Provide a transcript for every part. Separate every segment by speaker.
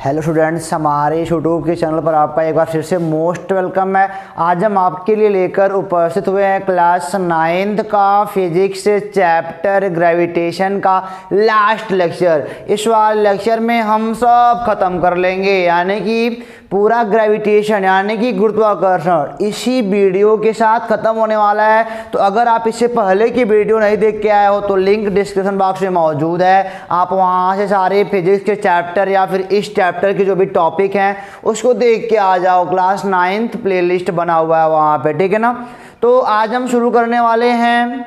Speaker 1: Hello students, हमारे YouTube के channel पर आपका एक बार फिर से मोस्ट वेलकम है। आज हम आपके लिए लेकर उपस्थित हुए हैं क्लास 9th का फिजिक्स चैप्टर ग्रेविटेशन का लास्ट लेक्चर। इस वाले लेक्चर में हम सब खत्म कर लेंगे, यानी कि पूरा ग्रेविटेशन यानी कि गुरुत्वाकर्षण इसी वीडियो के साथ ख़त्म होने वाला है। तो अगर आप इससे पहले की वीडियो नहीं देख के आए हो तो लिंक डिस्क्रिप्शन बॉक्स में मौजूद है, आप वहां से सारे फिजिक्स के चैप्टर या फिर इस चैप्टर के जो भी टॉपिक हैं उसको देख के आ जाओ। क्लास 9th प्लेलिस्ट बना हुआ है वहाँ पे, ठीक है ना। तो आज हम शुरू करने वाले हैं,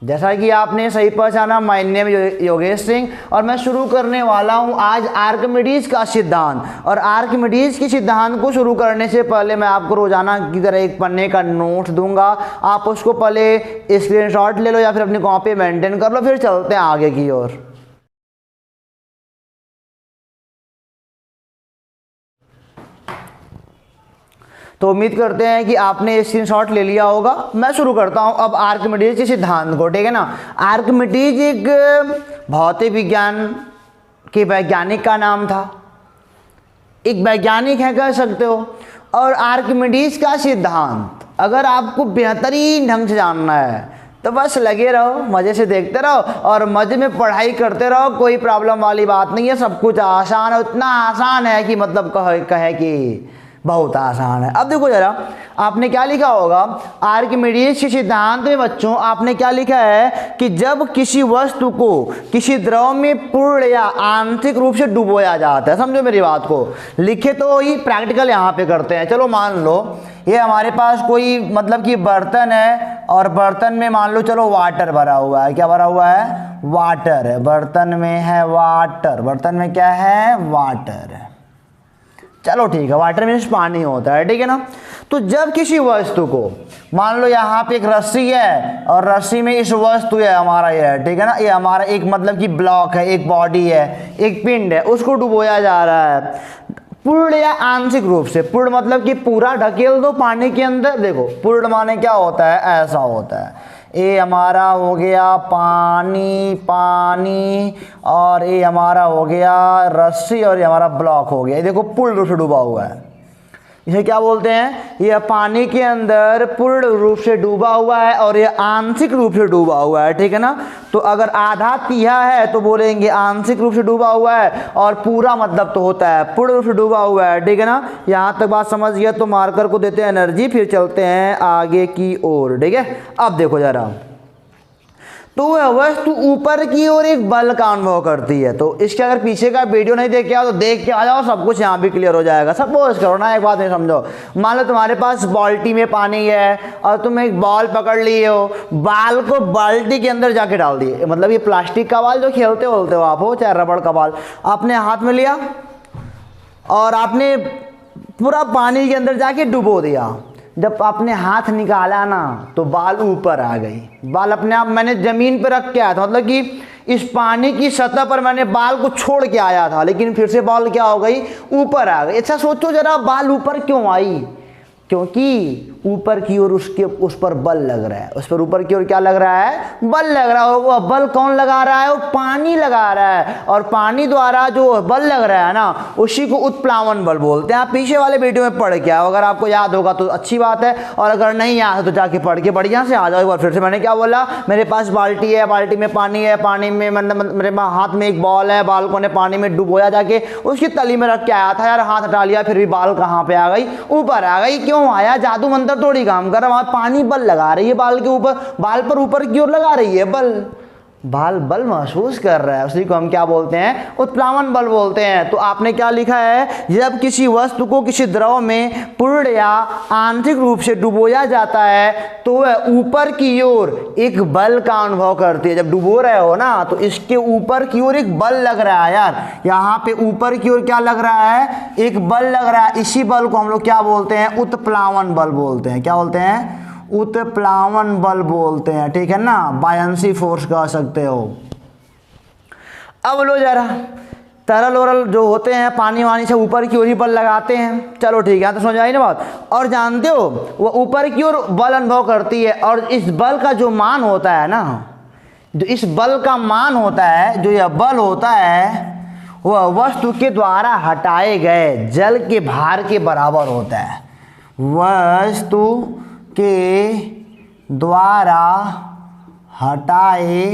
Speaker 1: जैसा कि आपने सही पहचाना, माय नेम योगेश सिंह और मैं शुरू करने वाला हूं आज आर्किमिडीज का सिद्धांत। और आर्किमिडीज के सिद्धांत को शुरू करने से पहले मैं आपको रोजाना की तरह एक पन्ने का नोट दूंगा, आप उसको पहले स्क्रीनशॉट ले लो या फिर अपनी कॉपी मेंटेन कर लो, फिर चलते हैं आगे की ओर। तो उम्मीद करते हैं कि आपने स्क्रीनशॉट ले लिया होगा। मैं शुरू करता हूं अब आर्किमिडीज के सिद्धांत को, ठीक है ना। आर्किमिडीज एक भौतिक विज्ञान के वैज्ञानिक का नाम था, एक वैज्ञानिक है कह सकते हो। और आर्किमिडीज का सिद्धांत अगर आपको बेहतरीन ढंग से जानना है तो बस लगे रहो, मज़े से देखते रहो और मज़े में पढ़ाई करते रहो, कोई प्रॉब्लम वाली बात नहीं है, सब कुछ आसान है। उतना आसान है कि मतलब कहे कि बहुत आसान है। अब देखो जरा, आपने क्या लिखा होगा आर्किमिडीज के सिद्धांत में बच्चों, आपने क्या लिखा है कि जब किसी वस्तु को किसी द्रव में पूर्ण या आंशिक रूप से डुबोया जाता है, समझो मेरी बात को, लिखे तो ही प्रैक्टिकल यहाँ पे करते हैं। चलो मान लो ये हमारे पास कोई मतलब कि बर्तन है और बर्तन में मान लो चलो वाटर भरा हुआ है। क्या भरा हुआ है? वाटर है। बर्तन में है वाटर, बर्तन में क्या है? वाटर है। चलो ठीक है, वाटर में पानी होता है, ठीक है ना। तो जब किसी वस्तु को मान लो यहाँ पे एक रस्सी है और रस्सी में इस वस्तु है हमारा ये है, ठीक है ना, ये हमारा एक मतलब कि ब्लॉक है, एक बॉडी है, एक पिंड है, उसको डुबोया जा रहा है पूर्ण या आंशिक रूप से। पूर्ण मतलब कि पूरा ढकेल दो पानी के अंदर। देखो पूर्ण माने क्या होता है, ऐसा होता है। ये हमारा हो गया पानी पानी और ये हमारा हो गया रस्सी और ये हमारा ब्लॉक हो गया। ये देखो पूर्ण रूप से डूबा हुआ है, इसे क्या बोलते हैं? ये पानी के अंदर पूर्ण रूप से डूबा हुआ है और ये आंशिक रूप से डूबा हुआ है, ठीक है ना। तो अगर आधा तिहा है तो बोलेंगे आंशिक रूप से डूबा हुआ है, और पूरा मतलब तो होता है पूर्ण रूप से डूबा हुआ है, ठीक है ना। यहाँ तक बात समझ गया तो मार्कर को देते हैं एनर्जी, फिर चलते हैं आगे की ओर, ठीक है। अब देखो जरा, तो वह वस्तु ऊपर की ओर एक बल का अनुभव करती है। तो इसके अगर पीछे का वीडियो नहीं देख के आओ तो देख के आ जाओ, सब कुछ यहाँ भी क्लियर हो जाएगा। सपोज करो ना, एक बात नहीं समझो, मान लो तुम्हारे पास बाल्टी में पानी है और तुम एक बॉल पकड़ लिए हो, बाल को बाल्टी के अंदर जाके डाल दिए, मतलब ये प्लास्टिक का बॉल जो खेलते बोलते हो आप हो, चाहे रबड़ का बॉल, आपने हाथ में लिया और आपने पूरा पानी के अंदर जाके डुबो दिया। जब आपने हाथ निकाला ना तो बाल ऊपर आ गई, बाल अपने आप, मैंने ज़मीन पर रख के आया था, मतलब कि इस पानी की सतह पर मैंने बाल को छोड़ के आया था, लेकिन फिर से बाल क्या हो गई? ऊपर आ गई। अच्छा सोचो जरा, बाल ऊपर क्यों आई? क्योंकि ऊपर की ओर उस पर बल लग रहा है, उस पर ऊपर की ओर क्या लग रहा है? बल लग रहा है। वो बल कौन लगा रहा है? वो पानी लगा रहा है, और पानी द्वारा जो बल लग रहा है ना उसी को उत्प्लावन बल बोलते हैं। आप पीछे वाले वीडियो में पढ़ के आओ, अगर आपको याद होगा तो अच्छी बात है, और अगर नहीं याद है तो जाके पढ़ के बढ़िया से आ जाओ एक बार फिर से। मैंने क्या बोला? मेरे पास बाल्टी है, बाल्टी में पानी है, पानी में मेरे हाथ में एक बॉल है, बाल को ने पानी में डुबोया जाके उसकी तली में रख के आया था। यार हाथ हटा लिया, फिर भी बाल कहाँ पे आ गई? ऊपर आ गई। क्यों आया? जादू मंत्र थोड़ी काम कर रहा, वहां पानी बल लगा रही है बाल के ऊपर, बाल पर ऊपर की ओर लगा रही है बल, बाल बल महसूस कर रहा है, उसी को हम क्या बोलते हैं? उत्प्लावन बल बोलते हैं। तो आपने क्या लिखा है? जब किसी वस्तु को किसी द्रव में पूर्ण या आंशिक रूप से डुबोया जाता है तो वह ऊपर की ओर एक बल का अनुभव करती है। जब डुबो रहे हो ना तो इसके ऊपर की ओर एक बल लग रहा है। यार यहाँ पे ऊपर की ओर क्या लग रहा है? एक बल लग रहा है। इसी बल को हम लोग क्या बोलते हैं? उत्प्लावन बल बोलते हैं। क्या बोलते हैं? उत्प्लावन बल बोलते हैं, ठीक है ना। बायंसी फोर्स कह सकते हो। अब लो जरा, तरल ओरल जो होते हैं पानी वानी से ऊपर की ओर ही बल लगाते हैं। चलो ठीक है, तो समझ आई ना बात। और जानते हो वो ऊपर की ओर बल अनुभव करती है, और इस बल का जो मान होता है ना, जो इस बल का मान होता है, जो यह बल होता है वह वस्तु के द्वारा हटाए गए जल के भार के बराबर होता है। वस्तु के द्वारा हटाए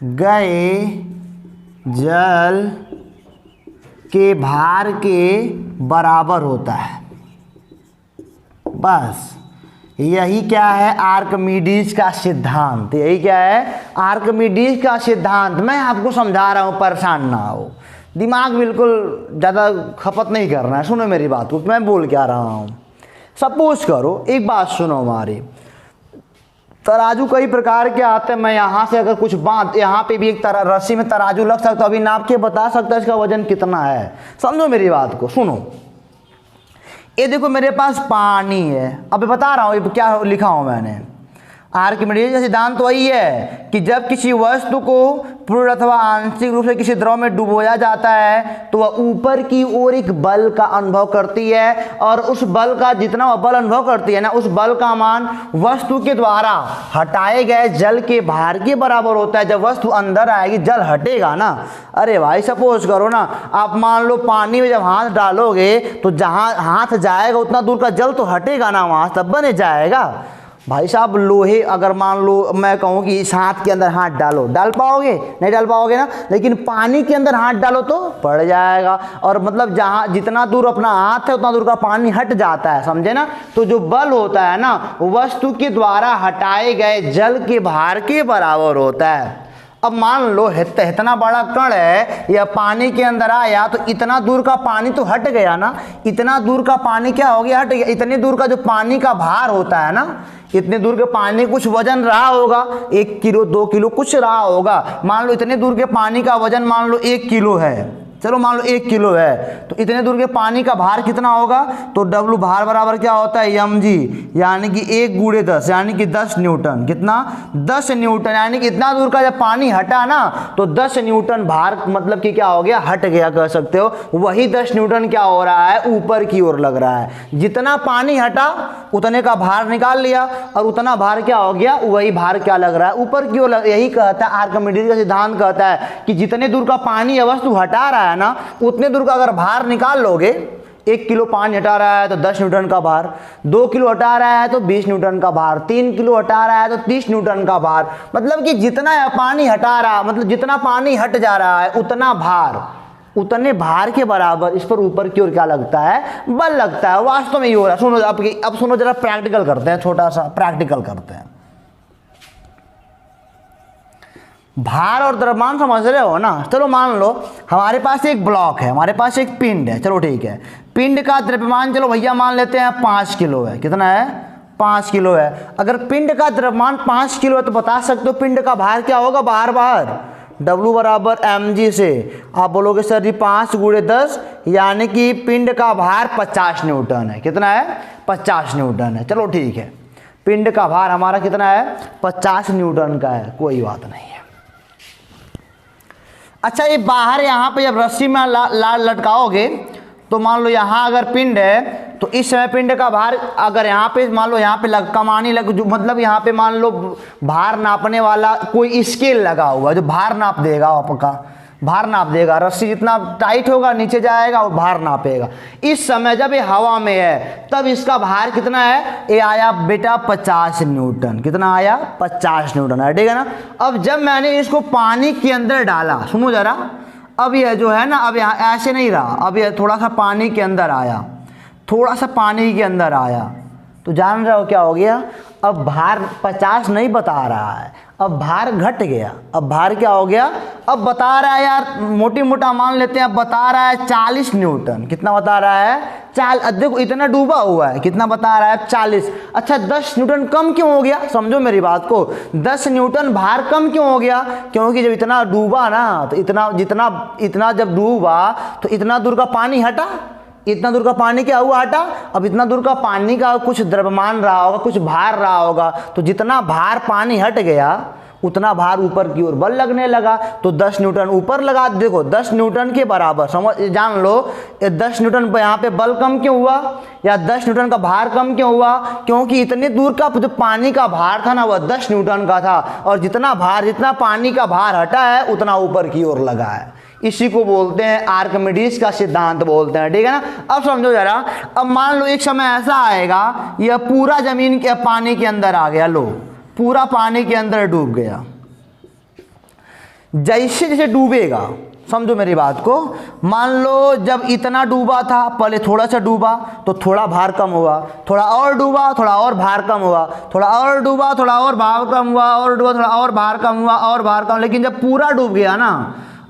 Speaker 1: गए जल के भार के बराबर होता है। बस यही क्या है, आर्किमिडीज का सिद्धांत। यही क्या है, आर्किमिडीज का सिद्धांत। मैं आपको समझा रहा हूँ, परेशान ना हो, दिमाग बिल्कुल ज़्यादा खपत नहीं करना है। सुनो मेरी बात को, मैं बोल क्या रहा हूँ। सपोज करो, एक बात सुनो हमारी, तराजू कई प्रकार के आते हैं। मैं यहाँ से अगर कुछ बात, यहाँ पे भी एक रस्सी में तराजू लग सकता है, अभी नाप के बता सकता है इसका वजन कितना है। समझो मेरी बात को, सुनो। ये देखो मेरे पास पानी है, अभी बता रहा हूँ ये क्या लिखा हूँ मैंने। आर्किमिडीज का सिद्धांत तो वही है कि जब किसी वस्तु को पूर्ण अथवा आंशिक रूप से किसी द्रव में डुबोया जाता है तो वह ऊपर की ओर एक बल का अनुभव करती है, और उस बल का जितना वह बल अनुभव करती है ना, उस बल का मान वस्तु के द्वारा हटाए गए जल के भार के बराबर होता है। जब वस्तु अंदर आएगी, जल हटेगा ना। अरे भाई सपोज करो ना, आप मान लो पानी में जब हाथ डालोगे तो जहाँ हाथ जाएगा उतना दूर का जल तो हटेगा ना, वहाँ तब बने जाएगा। भाई साहब लोहे, अगर मान लो मैं कहूँ कि इस हाथ के अंदर हाथ डालो, डाल पाओगे? नहीं डाल पाओगे ना। लेकिन पानी के अंदर हाथ डालो तो पड़ जाएगा, और मतलब जहाँ जितना दूर अपना हाथ है उतना दूर का पानी हट जाता है, समझे ना। तो जो बल होता है ना, वस्तु के द्वारा हटाए गए जल के भार के बराबर होता है। अब मान लो इतना बड़ा कण है, या पानी के अंदर आया तो इतना दूर का पानी तो हट गया ना। इतना दूर का पानी क्या हो गया, हट गया। इतने दूर का जो पानी का भार होता है ना, इतने दूर के पानी कुछ वजन रहा होगा, 1 किलो 2 किलो कुछ रहा होगा। मान लो इतने दूर के पानी का वजन मान लो 1 किलो है, चलो मान लो 1 किलो है, तो इतने दूर के पानी का भार कितना होगा, तो W भार बराबर क्या होता है, mg, यानी कि 1 × 10 यानी कि 10 न्यूटन। कितना, 10 न्यूटन, यानी कि इतना दूर का जब पानी हटा ना तो 10 न्यूटन भार मतलब कि क्या हो गया, हट गया कह सकते हो। वही 10 न्यूटन क्या हो रहा है, ऊपर की ओर लग रहा है। जितना पानी हटा उतने का भार निकाल लिया, और उतना भार क्या हो गया, वही भार क्या लग रहा है, ऊपर की ओर। यही कहता है आर्किमिडीज का सिद्धांत, कहता है कि जितने दूर का पानी या वस्तु हटा रहा है ना, उतने दूर का अगर भार निकाल लोगे, 1 किलो पानी हटा रहा है तो 10 न्यूटन का भार, 2 किलो हटा रहा है तो 20 न्यूटन का भार, 3 किलो हटा रहा है तो 30 न्यूटन का भार। मतलब कि जितना पानी हटा रहा, मतलब जितना पानी हट जा रहा है उतना भार, उतने भार के बराबर इस पर ऊपर की ओर क्या लगता है, बल लगता है। वास्तव में ये हो रहा है। सुनो अब सुनो जरा, प्रैक्टिकल करते हैं, छोटा सा प्रैक्टिकल करते हैं। भार और द्रव्यमान समझ रहे हो ना। चलो मान लो हमारे पास एक ब्लॉक है, हमारे पास एक पिंड है, चलो ठीक है। पिंड का द्रव्यमान चलो भैया मान लेते हैं 5 किलो है। कितना है, 5 किलो है। अगर पिंड का द्रव्यमान 5 किलो है तो बता सकते हो पिंड का भार क्या होगा, बाहर W बराबर mg से आप बोलोगे सर जी 5 × 10 यानी कि पिंड का भार 50 न्यूटन है। कितना है, 50 न्यूटन है। चलो ठीक है, पिंड का भार हमारा कितना है, 50 न्यूटन का है, कोई बात नहीं है। अच्छा, ये बाहर यहाँ पे जब रस्सी में लटकाओगे तो मान लो यहाँ अगर पिंड है तो इस समय पिंड का भार, अगर यहाँ पे मान लो यहाँ पे कमानी लग, जो मतलब यहाँ पे मान लो भार नापने वाला कोई स्केल लगा हुआ जो भार नाप देगा, आपका भार नाप देगा। रस्सी जितना टाइट होगा नीचे जाएगा और भार नापेगा। इस समय जब ये हवा में है तब इसका भार कितना है, ये आया बेटा 50 न्यूटन। कितना आया, 50 न्यूटन है, ठीक है ना। अब जब मैंने इसको पानी के अंदर डाला, सुनो जरा, अब यह जो है ना, अब यहाँ ऐसे नहीं रहा, अब यह थोड़ा सा पानी के अंदर आया, थोड़ा सा पानी के अंदर आया, तो जान रहे हो क्या हो गया, अब भार 50 नहीं बता रहा है, अब भार घट गया। अब भार क्या हो गया, अब बता रहा है यार, मोटी मोटा मान लेते हैं, अब बता रहा है 40 न्यूटन। कितना बता रहा है, देखो इतना डूबा हुआ है, कितना बता रहा है, 40। अच्छा 10 न्यूटन कम क्यों हो गया, समझो मेरी बात को, 10 न्यूटन भार कम क्यों हो गया, क्योंकि जब इतना डूबा ना, तो इतना जब डूबा तो इतना दूर का पानी हटा, इतना दूर का पानी क्या हुआ, हटा। अब इतना दूर का पानी का कुछ द्रव्यमान रहा होगा, कुछ भार रहा होगा, तो जितना भार पानी हट गया उतना भार ऊपर की ओर बल लगने लगा, तो 10 न्यूटन ऊपर लगा। देखो 10 न्यूटन के बराबर, समझ जान लो, 10 न्यूटन यहाँ पे बल कम क्यों हुआ, या 10 न्यूटन का भार कम क्यों हुआ, क्योंकि इतने दूर का जो पानी का भार था ना वह 10 न्यूटन का था, और जितना पानी का भार हटा है उतना ऊपर की ओर लगा है। इसी को बोलते हैं आर्किमिडीज का सिद्धांत बोलते हैं, ठीक है ना। अब समझो जरा, अब मान लो एक समय ऐसा आएगा, यह पूरा जमीन के पानी के अंदर आ गया, लो पूरा पानी के अंदर डूब गया। जैसे जैसे डूबेगा, समझो मेरी बात को, मान लो जब इतना डूबा था, पहले थोड़ा सा डूबा तो थोड़ा भार कम हुआ, थोड़ा और डूबा थोड़ा और भार कम हुआ, थोड़ा और डूबा थोड़ा और भार कम हुआ, और डूबा थोड़ा और भार कम हुआ, और भार कम। लेकिन जब पूरा डूब गया ना,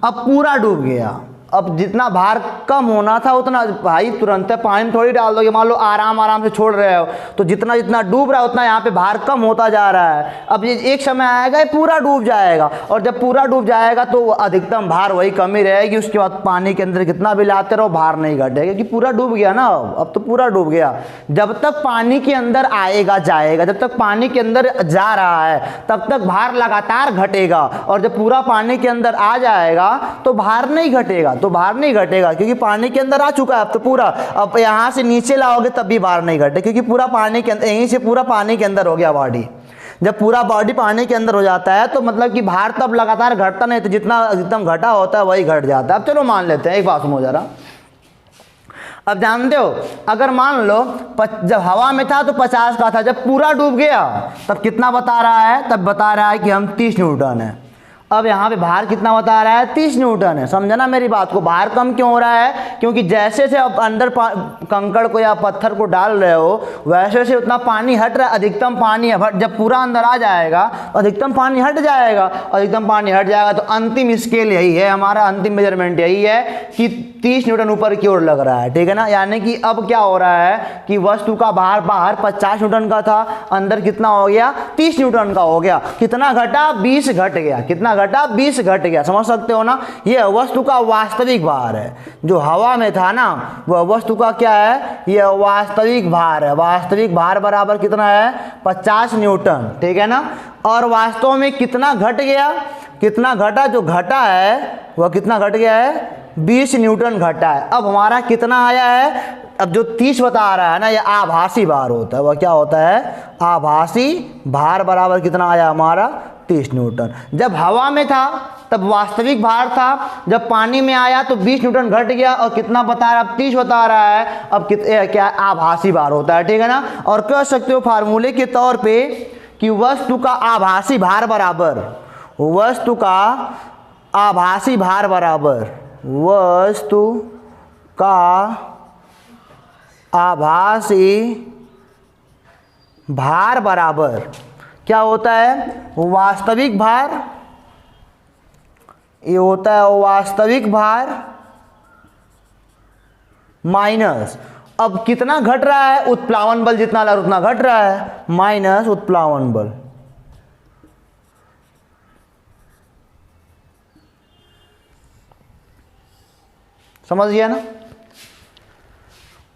Speaker 1: अब पूरा डूब गया, अब जितना भार कम होना था उतना भाई तुरंत पानी में थोड़ी डाल दोगे। मान लो आराम आराम से छोड़ रहे हो तो जितना जितना डूब रहा है उतना यहाँ पे भार कम होता जा रहा है। अब ये एक समय आएगा ये पूरा डूब जाएगा, और जब पूरा डूब जाएगा तो अधिकतम भार वही कमी रहेगी। उसके बाद पानी के अंदर कितना भी लाते रहो भार नहीं घटेगा, क्योंकि पूरा डूब गया ना, अब तो पूरा डूब गया। जब तक पानी के अंदर आएगा जाएगा, जब तक पानी के अंदर जा रहा है तब तक भार लगातार घटेगा, और जब पूरा पानी के अंदर आ जाएगा तो भार नहीं घटेगा, तो भार नहीं घटेगा क्योंकि पानी के अंदर आ चुका है अब तो पूरा। अब यहाँ से नीचे लाओगे तब भी भार नहीं घटे, क्योंकि पूरा पानी के अंदर, यहीं से पूरा पानी के अंदर हो गया बॉडी। जब पूरा बॉडी पानी के अंदर हो जाता है तो मतलब कि भार तब लगातार घटता नहीं, तो जितना एकदम घटा होता है वही घट जाता है। अब चलो मान लेते हैं, एक बात सुनो जरा। अब जानते हो, अगर मान लो जब हवा में था तो 50 का था, जब पूरा डूब गया तब कितना बता रहा है, तब बता रहा है कि हम 30 न्यूटन है। अब यहाँ पे भार कितना बता रहा है, 30 न्यूटन है। समझना मेरी बात को, भार कम क्यों हो रहा है, क्योंकि जैसे से अब अंदर कंकड़ को या पत्थर को डाल रहे हो वैसे से उतना पानी हट रहा है, अधिकतम पानी है। जब पूरा अंदर आ जाएगा तो अधिकतम पानी हट जाएगा, अधिकतम पानी हट जाएगा तो अंतिम स्केल यही है, हमारा अंतिम मेजरमेंट यही है कि 30 न्यूटन ऊपर की ओर लग रहा है, ठीक है ना। यानी कि अब क्या हो रहा है कि वस्तु का भार बाहर 50 न्यूटन का था, अंदर कितना हो गया, 30 न्यूटन का हो गया। कितना घटा, 20 घट गया। कितना घटा, 20 घट गया। समझ सकते हो ना, यह वस्तु का वास्तविक भार है। जो हवा में था ना वह वस्तु का क्या है, यह वास्तविक भार है। वास्तविक भार बराबर कितना है, 50 न्यूटन, ठीक है ना। और वास्तव में कितना घट गया, कितना घटा, जो घटा है वह कितना घट गया है, 20 न्यूटन घटा है। अब हमारा कितना आया है, अब जो 30 बता रहा है ना, यह आभासी भार होता है। वह क्या होता है, आभासी भार बराबर कितना आया हमारा, 30 न्यूटन। जब हवा में था तब वास्तविक भार था, जब पानी में आया तो 20 न्यूटन घट गया, और कितना बता रहा है, अब 30 बता रहा है। अब क्या आभासी भार होता है, ठीक है ना। और कह सकते हो फार्मूले के तौर पे कि वस्तु का आभासी भार बराबर, वस्तु का आभासी भार बराबर, वस्तु का आभासी भार बराबर क्या होता है, वास्तविक भार। ये होता है वास्तविक भार माइनस, अब कितना घट रहा है, उत्प्लावन बल जितना लग उतना घट रहा है, माइनस उत्प्लावन बल। समझ गया ना।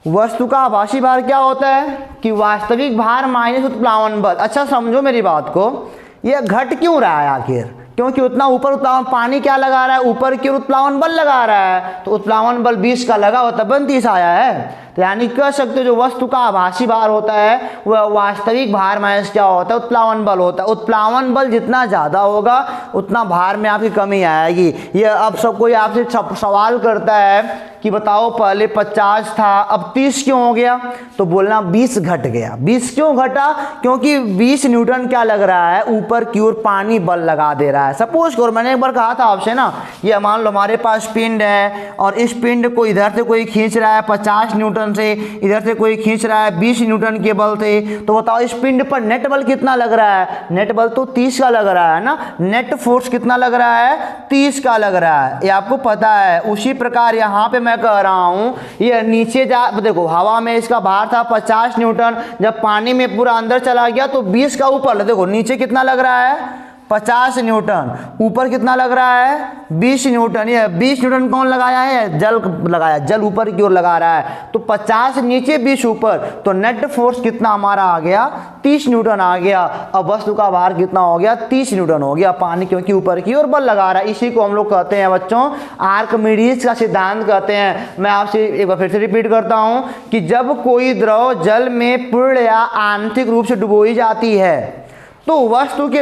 Speaker 1: वस्तु का आभासी भार क्या होता है कि वास्तविक भार माइनस उत्प्लावन बल। अच्छा समझो मेरी बात को, यह घट क्यों रहा है आखिर, क्योंकि उतना ऊपर उत्प्लावन, पानी क्या लगा रहा है, ऊपर की ओर उत्प्लावन बल लगा रहा है, तो उत्प्लावन बल 20 का लगा होता तब 30 आया है। तो यानी कह सकते हो जो वस्तु का आभासी भार होता है वह वास्तविक भार माइनस क्या होता है, उत्प्लावन बल होता है। उत्प्लावन बल जितना ज़्यादा होगा उतना भार में आपकी कमी आएगी। ये अब सब कोई आपसे सवाल करता है कि बताओ पहले 50 था अब 30 क्यों हो गया, तो बोलना 20 घट गया। 20 क्यों घटा, क्योंकि 20 न्यूटन क्या लग रहा है, ऊपर की ओर पानी बल लगा दे रहा है। सपोज करो, मैंने एक बार कहा था आपसे ना, ये मान लो हमारे पास पिंड है और इस पिंड को इधर से कोई खींच रहा है 50 न्यूटन से, इधर से कोई खींच रहा है 20 न्यूटन के बल से, तो बताओ इस पिंड पर नेट बल कितना लग रहा है, नेट बल तो 30 का लग रहा है ना, नेट फोर्स कितना लग रहा है, 30 का लग रहा है, ये आपको पता है। उसी प्रकार यहाँ पे मैं कह रहा हूं, ये नीचे जा, देखो हवा में इसका भार था 50 न्यूटन, जब पानी में पूरा अंदर चला गया तो 20 का ऊपर, देखो नीचे कितना लग रहा है 50 न्यूटन, ऊपर कितना लग रहा है 20 न्यूटन। ये 20 न्यूटन कौन लगाया है, जल लगाया, जल ऊपर की ओर लगा रहा है, तो 50 नीचे 20 ऊपर, तो नेट फोर्स कितना हमारा आ गया 30 न्यूटन आ गया। अब वस्तु का भार कितना हो गया 30 न्यूटन हो गया, पानी क्योंकि ऊपर की ओर बल लगा रहा है। इसी को हम लोग कहते हैं बच्चों आर्किमिडीज का सिद्धांत कहते हैं। मैं आपसे एक बार फिर से रिपीट करता हूं कि जब कोई द्रव जल में पूर्ण या आंशिक रूप से डुबोई जाती है तो वस्तु के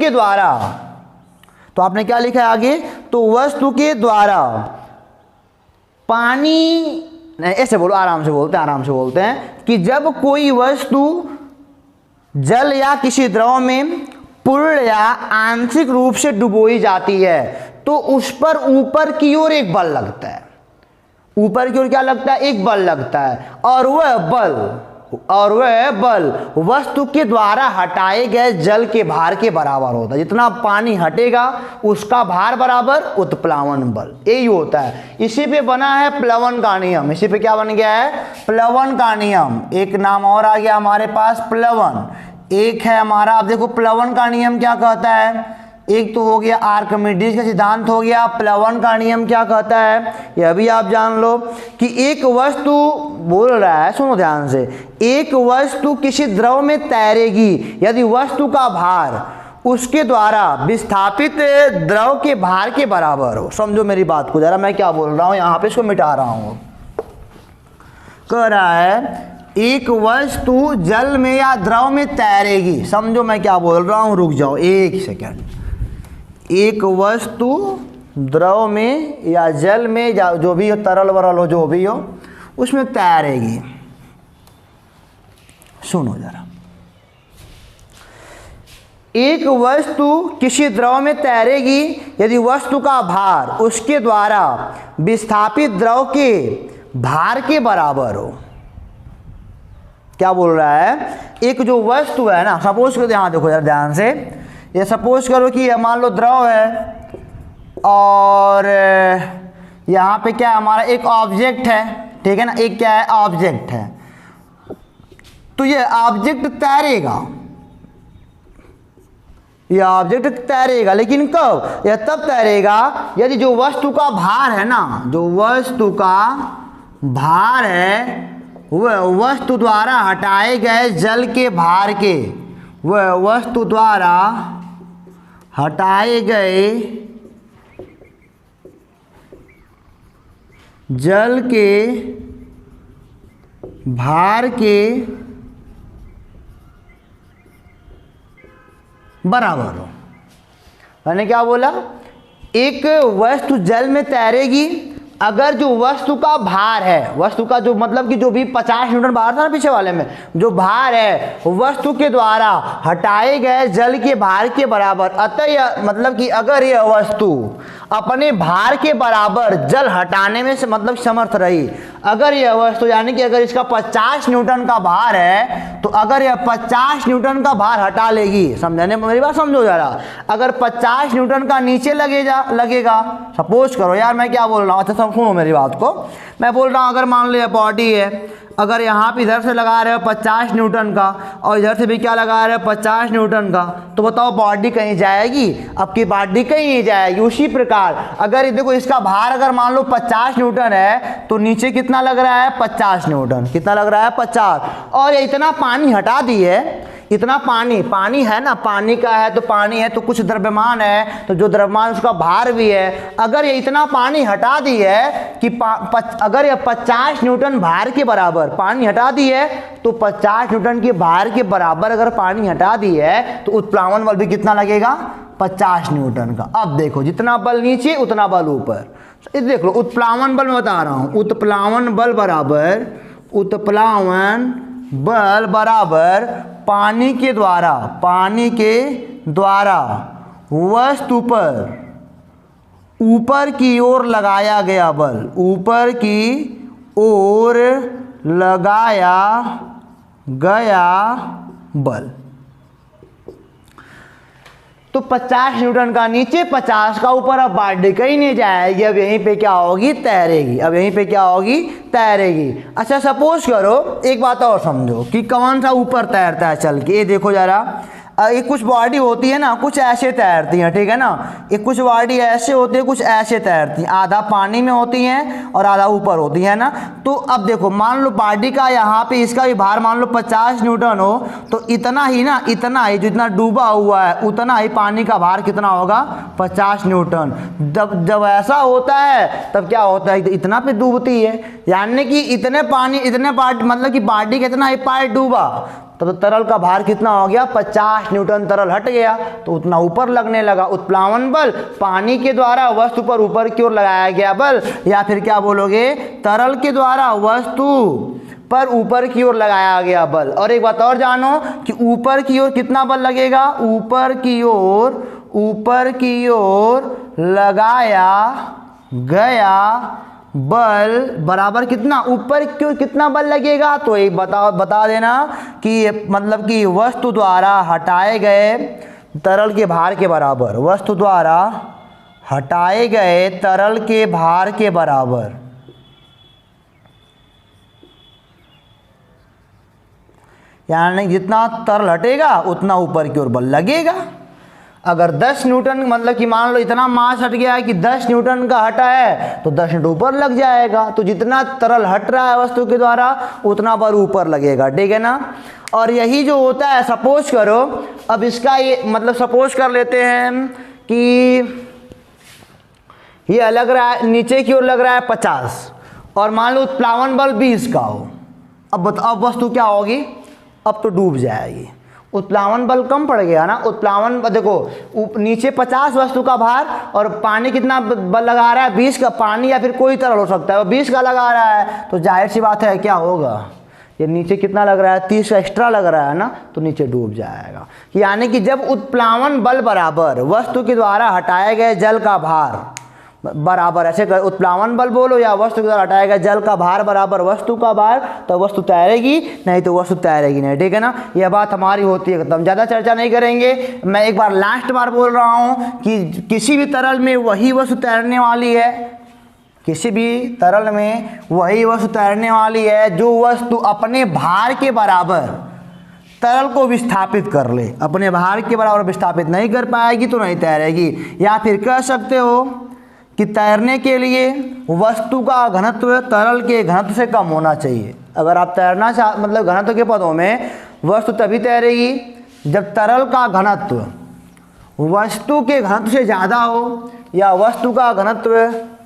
Speaker 1: द्वारा तो आपने क्या लिखा है आगे, तो वस्तु के द्वारा पानी, नहीं ऐसे बोलो, आराम से बोलते हैं कि जब कोई वस्तु जल या किसी द्रव में पूर्ण या आंशिक रूप से डुबोई जाती है तो उस पर ऊपर की ओर एक बल लगता है। ऊपर की ओर क्या लगता है, एक बल लगता है, और वह बल वस्तु के द्वारा हटाए गए जल के भार के बराबर होता है। जितना पानी हटेगा उसका भार बराबर उत्प्लावन बल, यही होता है। इसी पे बना है प्लवन का नियम। इसी पे क्या बन गया है, प्लवन का नियम। एक नाम और आ गया हमारे पास प्लवन, एक है हमारा, आप देखो प्लवन का नियम क्या कहता है। एक तो हो गया आर्किमिडीज का सिद्धांत हो गया, प्लवन का नियम क्या कहता है यह भी आप जान लो कि एक वस्तु, बोल रहा है सुनो ध्यान से, एक वस्तु किसी द्रव में तैरेगी यदि वस्तु का भार उसके द्वारा विस्थापित द्रव के भार के बराबर हो। समझो मेरी बात को जरा, मैं क्या बोल रहा हूँ यहाँ पे, इसको मिटा रहा हूँ। कह रहा है एक वस्तु जल में या द्रव में तैरेगी, समझो मैं क्या बोल रहा हूँ, रुक जाओ एक सेकंड। एक वस्तु द्रव में या जल में या जो भी हो, तरल वरल हो, जो भी हो, उसमें तैरेगी। सुनो जरा, एक वस्तु किसी द्रव में तैरेगी यदि वस्तु का भार उसके द्वारा विस्थापित द्रव के भार के बराबर हो। क्या बोल रहा है, एक जो वस्तु है ना, सपोज करो, यहाँ देखो यार ध्यान से, ये सपोज करो कि मान लो द्रव है और यहाँ पे क्या है हमारा एक ऑब्जेक्ट है, ठीक है ना, एक क्या है ऑब्जेक्ट है। तो ये ऑब्जेक्ट तैरेगा, ये ऑब्जेक्ट तैरेगा, लेकिन कब, यह तब तैरेगा यदि जो वस्तु का भार है ना, जो वस्तु का भार है वह वस्तु द्वारा हटाए गए जल के भार के, वह वस्तु द्वारा हटाए गए जल के भार के बराबर हो। मैंने क्या बोला, एक वस्तु जल में तैरेगी अगर जो वस्तु का भार है, वस्तु का जो मतलब कि जो भी 50 न्यूटन भार था ना पीछे वाले में, जो भार है वस्तु के द्वारा हटाए गए जल के भार के बराबर। अतः यह मतलब कि अगर यह वस्तु अपने भार के बराबर जल हटाने में से मतलब समर्थ रही, अगर यह वस्तु यानी कि अगर इसका 50 न्यूटन का भार है तो अगर यह 50 न्यूटन का भार हटा लेगी, समझने मेरी बात समझो जरा, अगर 50 न्यूटन का नीचे लगेगा, सपोज करो यार मैं क्या बोल रहा हूँ, अच्छा सुनो मेरी बात को, मैं बोल रहा हूँ अगर मान लो यह बॉडी है, अगर यहाँ पे इधर से लगा रहे हो 50 न्यूटन का और इधर से भी क्या लगा रहे हो 50 न्यूटन का, तो बताओ बॉडी कहीं जाएगी? अब की बॉडी कहीं नहीं जाएगी। उसी प्रकार अगर देखो इसका भार अगर मान लो 50 न्यूटन है तो नीचे कितना लग रहा है 50 न्यूटन, कितना लग रहा है 50, और ये इतना पानी हटा दी है, इतना पानी है ना, पानी का है तो पानी है तो कुछ द्रव्यमान है, तो जो द्रव्यमान उसका भार भी है। अगर ये इतना पानी हटा दी है कि अगर ये 50 न्यूटन भार के बराबर पानी हटा दी है, तो 50 न्यूटन के भार के बराबर अगर पानी हटा दी है तो उत्प्लावन बल भी कितना लगेगा 50 न्यूटन का। अब देखो जितना बल नीचे उतना बल ऊपर, देख लो उत्प्लावन बल मैं बता रहा हूँ, उत्प्लावन बल बराबर पानी के द्वारा वस्तु पर ऊपर की ओर लगाया गया बल, ऊपर की ओर लगाया गया बल। तो 50 न्यूटन का नीचे 50 का ऊपर, अब बॉडी कहीं नहीं जाएगी, अब यहीं पे क्या होगी तैरेगी। अच्छा सपोज करो एक बात और समझो कि कौन सा ऊपर तैरता है चल के, ये देखो जरा, ये कुछ बॉडी होती है ना, कुछ ऐसे तैरती हैं, ठीक है ना, ये कुछ बॉडी ऐसे होती है, कुछ ऐसे तैरती हैं, आधा पानी में होती हैं और आधा ऊपर होती है ना। तो अब देखो मान लो बॉडी का यहाँ पे इसका भी भार मान लो 50 न्यूटन हो, तो इतना ही जितना डूबा हुआ है उतना ही पानी का भार कितना होगा 50 न्यूटन। जब ऐसा होता है तब क्या होता है, इतना पे डूबती है, यानी कि इतने पानी मतलब कि बॉडी कितना ही पार डूबा तो तरल का भार कितना हो गया, 50 न्यूटन तरल हट गया तो उतना ऊपर लगने लगा। उत्प्लावन बल पानी के द्वारा वस्तु पर ऊपर की ओर लगाया गया बल, या फिर क्या बोलोगे, तरल के द्वारा वस्तु पर ऊपर की ओर लगाया गया बल। और एक बात और जानो कि ऊपर की ओर कितना बल लगेगा, ऊपर की ओर लगाया गया बल बराबर कितना, ऊपर की ओर कितना बल लगेगा, तो एक बता देना कि मतलब कि वस्तु द्वारा हटाए गए तरल के भार के बराबर, वस्तु द्वारा हटाए गए तरल के भार के बराबर। यानी जितना तरल हटेगा उतना ऊपर की ओर बल लगेगा। अगर 10 न्यूटन मतलब कि मान लो इतना मास हट गया है कि 10 न्यूटन का हटा है तो 10 न्यूटन ऊपर लग जाएगा। तो जितना तरल हट रहा है वस्तु के द्वारा उतना बल ऊपर लगेगा, ठीक है ना। और यही जो होता है, सपोज करो, अब इसका ये मतलब सपोज कर लेते हैं कि ये लग रहा है नीचे की ओर लग रहा है 50 और मान लो उत्प्लावन बल 20 का हो। अब वस्तु क्या होगी, अब तो डूब जाएगी। उत्प्लावन बल कम पड़ गया ना, उत्प्लावन देखो नीचे 50 वस्तु का भार और पानी कितना बल लगा रहा है, 20 का। पानी या फिर कोई तरल हो सकता है, वो 20 का लगा रहा है तो जाहिर सी बात है क्या होगा, ये नीचे कितना लग रहा है, 30 का एक्स्ट्रा लग रहा है ना, तो नीचे डूब जाएगा। यानी कि जब उत्प्लावन बल बराबर वस्तु के द्वारा हटाए गए जल का भार बराबर, ऐसे कर उत्प्लावन बल बोलो या वस्तु के द्वारा हटाया गया जल का भार बराबर वस्तु का भार, तो वस्तु तैरेगी नहीं, तो वस्तु तैरेगी नहीं, ठीक है ना। यह बात हमारी होती है खत्म, ज़्यादा चर्चा नहीं करेंगे। मैं एक बार लास्ट बार बोल रहा हूँ कि किसी भी तरल में वही वस्तु तैरने वाली है, किसी भी तरल में वही वस्तु तैरने वाली है जो वस्तु अपने भार के बराबर तरल को विस्थापित कर ले। अपने भार के बराबर विस्थापित नहीं कर पाएगी तो नहीं तैरेगी। या फिर कह सकते हो कि तैरने के लिए वस्तु का घनत्व तरल के घनत्व से कम होना चाहिए। अगर आप तैरना मतलब घनत्व के पदों में, वस्तु तभी तैरेगी जब तरल का घनत्व वस्तु के घनत्व से ज़्यादा हो या वस्तु का घनत्व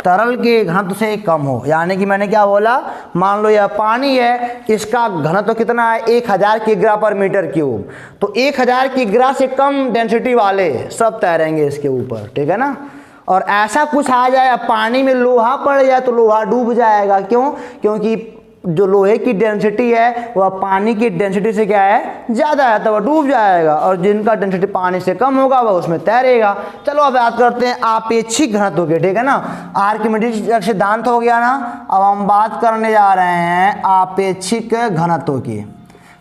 Speaker 1: तरल के घनत्व से कम हो। यानी कि मैंने क्या बोला, मान लो यह पानी है, इसका घनत्व कितना है, 1000 किग्रा पर मीटर क्यूब, तो 1000 किग्रा से कम डेंसिटी वाले सब तैरेंगे इसके ऊपर, ठीक है ना। और ऐसा कुछ आ जाए, पानी में लोहा पड़ जाए तो लोहा डूब जाएगा। क्यों? क्योंकि जो लोहे की डेंसिटी है वह पानी की डेंसिटी से क्या है, ज़्यादा है, तो वह डूब जाएगा। और जिनका डेंसिटी पानी से कम होगा वह उसमें तैरेगा। चलो अब बात करते हैं आपेक्षिक घनत्व की, ठीक है ना। आर्किमिडीज का सिद्धांत हो गया ना, अब हम बात करने जा रहे हैं आपेक्षिक घनत्व की।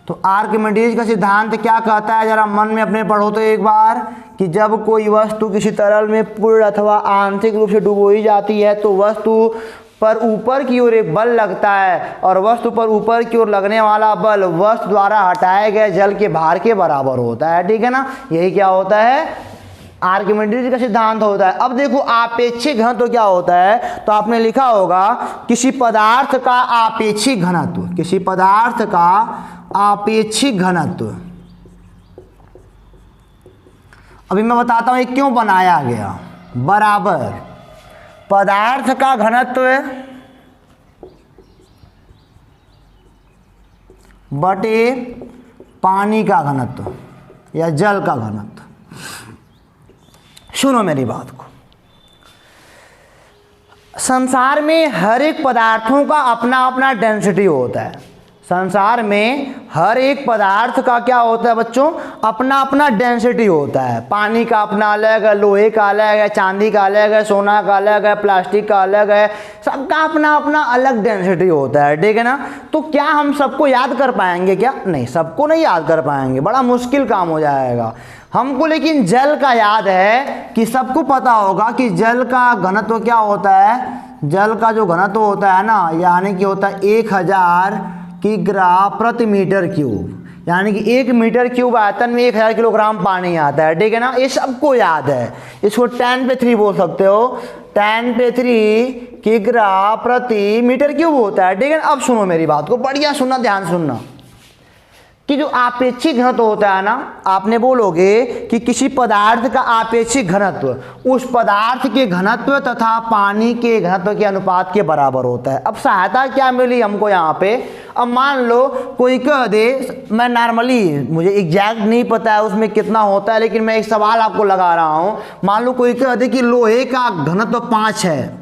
Speaker 1: तो आर्किमिडीज का सिद्धांत क्या कहता है, जरा मन में अपने पढ़ो तो एक बार, कि जब कोई वस्तु किसी तरल में पूर्ण अथवा आंशिक रूप से डुबोई जाती है तो वस्तु पर ऊपर की ओर एक बल लगता है और वस्तु पर ऊपर की ओर लगने वाला बल वस्तु द्वारा हटाए गए जल के भार के बराबर होता है, ठीक है ना। यही क्या होता है, आर्किमिडीज का सिद्धांत होता है। अब देखो आपेक्षिक घनत्व क्या होता है, तो आपने लिखा होगा किसी पदार्थ का आपेक्षिक घनत्व, किसी पदार्थ का आपेक्षिक घनत्व। अभी मैं बताता हूं ये क्यों बनाया गया, बराबर पदार्थ का घनत्व बटे पानी का घनत्व या जल का घनत्व। सुनो मेरी बात को, संसार में हर एक पदार्थों का अपना अपना डेंसिटी होता है। संसार में हर एक पदार्थ का क्या होता है बच्चों, अपना अपना डेंसिटी होता है। पानी का अपना अलग है, लोहे का अलग है, चांदी का अलग है, सोना का अलग है, प्लास्टिक का अलग है, सबका अपना अपना अलग डेंसिटी होता है, ठीक है ना। तो क्या हम सबको याद कर पाएंगे क्या? नहीं, सबको नहीं याद कर पाएंगे, बड़ा मुश्किल काम हो जाएगा हमको। लेकिन जल का याद है कि सबको पता होगा कि जल का घनत्व क्या होता है। जल का जो घनत्व होता है ना, यानी कि होता है 1000 किग्रा प्रति मीटर क्यूब, यानी कि 1 मीटर क्यूब आयतन में 1000 किलोग्राम पानी आता है, ठीक है ना। ये सबको याद है। इसको 10⁻³ बोल सकते हो, 10⁻³ किग्रा प्रति मीटर क्यूब होता है, ठीक है ना। अब सुनो मेरी बात को, बढ़िया सुनना, ध्यान सुनना। कि जो आपेक्षिक घनत्व होता है ना, आपने बोलोगे कि किसी पदार्थ का आपेक्षिक घनत्व उस पदार्थ के घनत्व तथा पानी के घनत्व के अनुपात के बराबर होता है। अब सहायता क्या मिली हमको यहाँ पे, अब मान लो कोई कह दे, मैं नॉर्मली मुझे एग्जैक्ट नहीं पता है उसमें कितना होता है, लेकिन मैं एक सवाल आपको लगा रहा हूँ। मान लो कोई कह दे कि लोहे का घनत्व 5 है,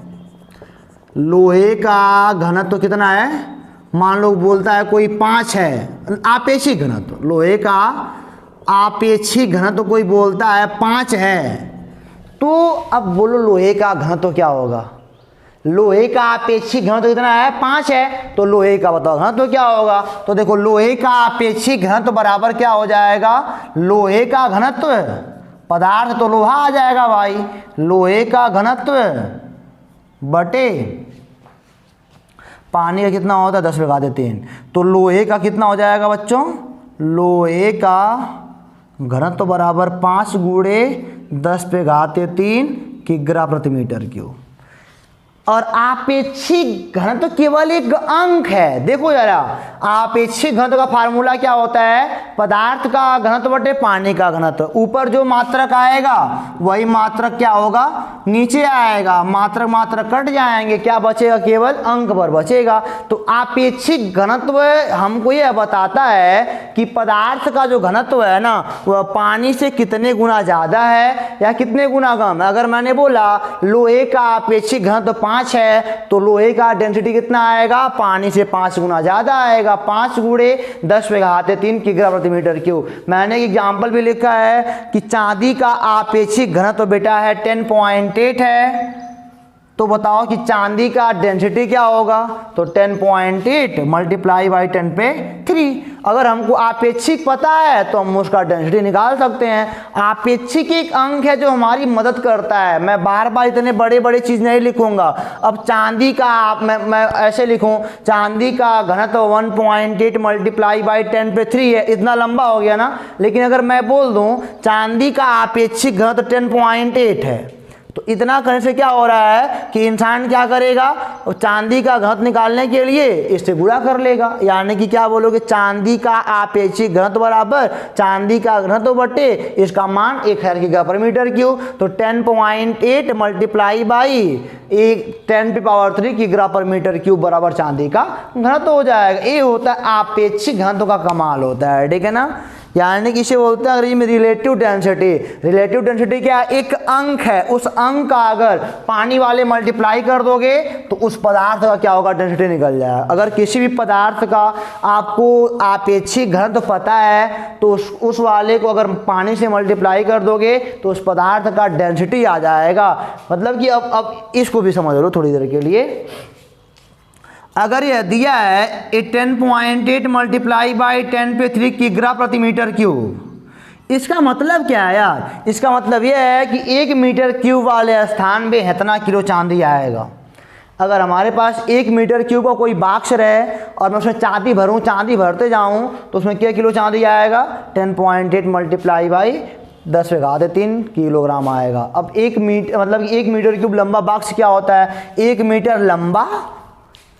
Speaker 1: लोहे का घनत्व कितना है, मान लो बोलता है कोई 5 है, आपेक्षिक घनत्व, लोहे का आपेक्षिक घनत्व कोई बोलता है 5 है। तो अब बोलो लोहे का घनत्व क्या होगा, लोहे का आपेक्षिक घनत्व कितना है, 5 है, तो लोहे का बताओ घनत्व क्या होगा। तो देखो लोहे का आपेक्षिक घनत्व बराबर क्या हो जाएगा, लोहे का घनत्व, पदार्थ तो लोहा आ जाएगा भाई, लोहे का घनत्व बटे पानी का कितना होता है 10/3। तो लोहे का कितना हो जाएगा बच्चों, लोहे का घनत्व बराबर 5 × 10⁻³ किग्रा प्रति मीटर क्यूब। और आपेक्षिक घनत्व केवल एक अंक है। देखो जरा, आपेक्षिक घनत्व का फार्मूला क्या होता है, पदार्थ का घनत्व बटे पानी का घनत्व, ऊपर जो मात्रक आएगा वही मात्रक क्या होगा, नीचे आएगा, मात्रक मात्रक कट जाएंगे, क्या बचेगा, केवल अंक पर बचेगा। तो आपेक्षिक घनत्व हमको यह बताता है कि पदार्थ का जो घनत्व है ना वह पानी से कितने गुना ज़्यादा है या कितने गुना कम है। अगर मैंने बोला लोहे का आपेक्षिक घनत्व 5 है, तो लोहे का डेंसिटी कितना आएगा, पानी से 5 गुना ज़्यादा आएगा, 5 × 10⁻³ किग्रा प्रति मीटर क्यूब। मैंने एग्जाम्पल भी लिखा है कि चांदी का आपेक्षिक घनत्व बेटा है 10.8 है, तो बताओ कि चांदी का डेंसिटी क्या होगा, तो 10.8 × 10⁻³ अगर हमको आपेक्षिक पता है तो हम उसका डेंसिटी निकाल सकते हैं। आपेक्षिक एक अंक है जो हमारी मदद करता है। मैं बार बार इतने बड़े बड़े चीज़ नहीं लिखूंगा। अब चांदी का मैं ऐसे लिखूं, चांदी का घनत्व 1.8 × 10⁻³ है, इतना लंबा हो गया ना। लेकिन अगर मैं बोल दूं चांदी का आपेक्षिक घनत्व 10.8 है, तो इतना करने से क्या हो रहा है कि इंसान क्या करेगा, चांदी का घनत्व निकालने के लिए इससे गुणा कर लेगा। यानी कि क्या बोलोगे, चांदी का आपेक्षिक घनत्व बराबर चांदी का घनत्व बटे इसका मान 1000 किग्रा पर मीटर क्यूब। तो 10.8 × 10⁻³ किग्रा पर मीटर क्यूब बराबर चांदी का घनत्व हो जाएगा। ये होता है आपेक्षिक घनत्व का कमाल होता है, ठीक है ना। यानी कि इसे बोलते हैं अंग्रेजी में रिलेटिव डेंसिटी। रिलेटिव डेंसिटी क्या है, एक अंक है, उस अंक का अगर पानी वाले मल्टीप्लाई कर दोगे तो उस पदार्थ का क्या होगा, डेंसिटी निकल जाएगा। अगर किसी भी पदार्थ का आपको आपेक्षिक घनत्व पता है तो उस वाले को अगर पानी से मल्टीप्लाई कर दोगे तो उस पदार्थ का डेंसिटी आ जाएगा। मतलब कि अब इसको भी समझ लो थोड़ी देर के लिए। अगर यह दिया है 10.8 × 10⁻³ किग्रा प्रति मीटर क्यूब, इसका मतलब क्या है यार, इसका मतलब यह है कि 1 मीटर क्यूब वाले स्थान में इतना किलो चांदी आएगा। अगर हमारे पास 1 मीटर क्यूब का कोई बॉक्स रहे और मैं उसमें चांदी भरूं, चांदी भरते जाऊं, तो उसमें क्या किलो चांदी आएगा, 10.8 × 10⁻³ किलोग्राम आएगा। अब 1 मीटर मतलब 1 मीटर क्यूब लंबा बॉक्स क्या होता है, 1 मीटर लंबा,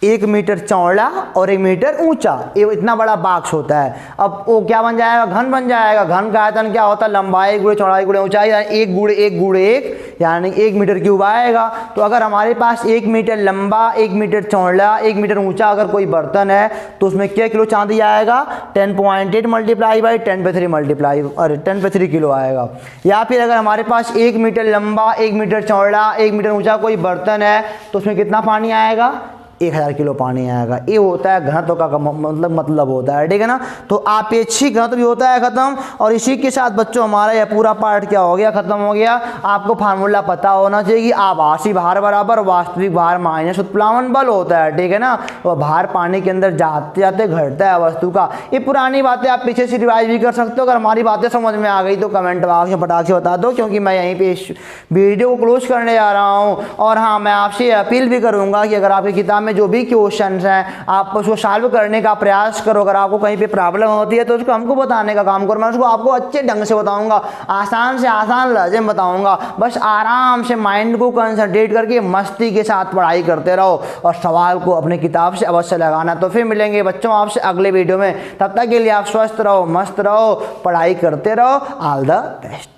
Speaker 1: 1 मीटर चौड़ा और 1 मीटर ऊंचा, ये इतना बड़ा बॉक्स होता है। अब वो क्या बन जाएगा, घन बन जाएगा। घन का आयतन क्या होता है, लंबाई गुणे चौड़ाई गुणे ऊंचाई, यानी 1 × 1 × 1 यानी 1 मीटर क्यूब आएगा। तो अगर हमारे पास 1 मीटर लंबा, 1 मीटर चौड़ा, 1 मीटर ऊंचा अगर कोई बर्तन है तो उसमें क्या किलो चांदी आएगा, 10.8 × 10⁻³ किलो आएगा। या फिर अगर हमारे पास 1 मीटर लंबा, 1 मीटर चौड़ा, 1 मीटर ऊंचा कोई बर्तन है तो उसमें कितना पानी आएगा, 1000 किलो पानी आएगा। ये होता है घनत्व का मतलब होता है, ठीक है ना। तो आपेक्षिक घनत्व भी होता है खत्म। और इसी के साथ बच्चों हमारा यह पूरा पार्ट क्या हो गया, खत्म हो गया। आपको फार्मूला पता होना चाहिए कि आभासी भार बराबर वास्तविक भार माइनस उत्प्लावन बल होता है, ठीक है ना। वह भार पानी के अंदर जाते जाते घटता है वस्तु का। ये पुरानी बातें आप पीछे से रिवाइज भी कर सकते हो। अगर हमारी बातें समझ में आ गई तो कमेंट बॉक्स में फटाक से बता दो, क्योंकि मैं यहीं पे इस वीडियो को क्लोज करने जा रहा हूँ। और हाँ, मैं आपसे अपील भी करूँगा कि अगर आपकी किताब में जो भी क्वेश्चन हैं आप उसको सॉल्व करने का प्रयास करो। अगर आपको कहीं पे प्रॉब्लम होती है तो उसको हमको बताने का काम करो। मैं उसको आपको अच्छे ढंग से बताऊंगा, आसान से आसान लहजे में बताऊंगा। बस आराम से माइंड को कंसंट्रेट करके मस्ती के साथ पढ़ाई करते रहो और सवाल को अपने किताब से अवश्य लगाना। तो फिर मिलेंगे बच्चों आपसे अगले वीडियो में, तब तक के लिए आप स्वस्थ रहो, मस्त रहो, पढ़ाई करते रहो। All the best.